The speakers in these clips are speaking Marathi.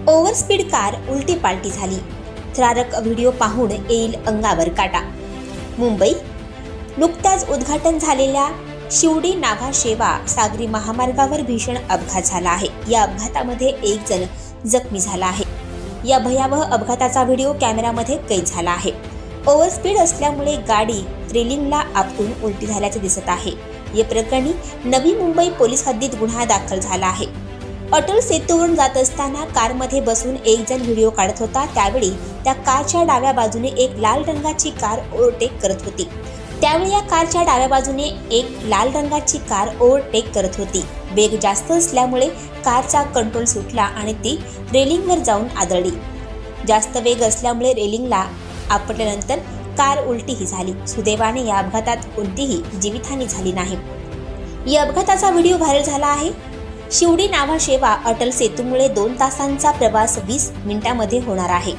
ओव्हर स्पीड कार उलटी पालटी झाली। थरारक व्हिडिओ पाहून येईल अंगावर काटा। मुंबई, नुकत्याच उद्घाटन झालेल्या शिवडी नाव्हा शेवा सागरी महामार्गावर भीषण अपघात झाला आहे। या अपघातामध्ये एक जण जखमी झाला आहे। या भयावह अपघाताचा व्हिडिओ कॅमेरामध्ये कैद झाला आहे। ओव्हर स्पीड असल्यामुळे गाडी रेलिंगला आपटून उलटी झाल्याचे दिसत आहे। या प्रकरणी नवी मुंबई पोलीस हद्दीत गुन्हा दाखल झाला आहे। अटल सेतूवरून जात असताना कारमध्ये बसून एक जण व्हिडिओ काढत होता। त्यावेळी त्या कारच्या डाव्या बाजूने एक लाल रंगाची कार ओव्हरटेक करत होती। वेग जास्त असल्यामुळे कारचा कंट्रोल सुटला आणि ती रेलिंगवर जाऊन आदळली। जास्त वेग असल्यामुळे रेलिंगला आपटल्यानंतर कार उलटीही झाली। सुदैवाने या अपघातात कोणतीही जीवितहानी झाली नाही। या अपघाताचा व्हिडिओ व्हायरल झाला आहे। शिवडी नाव्हा शेवा अटल सेतूमुळे 2 तासांचा प्रवास 20 मिनिटांमध्ये होणार आहे।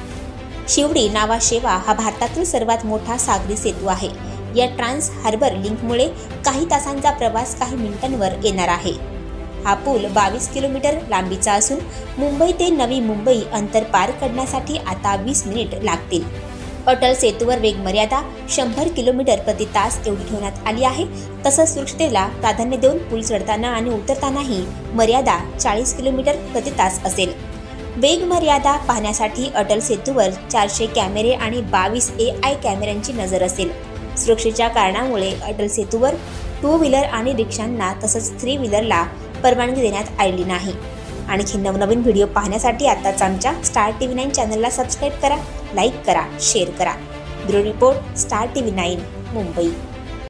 शिवडी नाव्हा शेवा हा भारतातील सर्वात मोठा सागरी सेतू आहे। या ट्रान्स हार्बर लिंकमुळे काही तासांचा प्रवास काही मिनिटांवर येणार आहे। हा पूल 22 किलोमीटर लांबीचा असून मुंबई ते नवी मुंबई अंतर पार करण्यासाठी आता 20 मिनिट लागतील। अटल सेतूवर वेग मर्यादा 100 किलोमीटर प्रति तास एवढी ठेवण्यात आली आहे। तसंच सुरक्षतेला प्राधान्य देऊन पूल चढताना आणि उतरतानाही मर्यादा 40 किलोमीटर प्रति तास असेल। वेग मर्यादा पाहण्यासाठी अटल सेतूवर 400 कॅमेरे आणि 22 AI कॅमेऱ्यांची नजर असेल। सुरक्षेच्या कारणामुळे अटल सेतूवर 2 व्हीलर आणि रिक्षांना तसंच 3 व्हीलरला परवानगी देण्यात आलेली नाही। आणखी नवनवीन व्हिडिओ पाहण्यासाठी आताच आमच्या स्टार TV 9 चॅनलला सबस्क्राईब करा, लाईक करा, शेअर करा। Bureau report, star TV 9 Mumbai.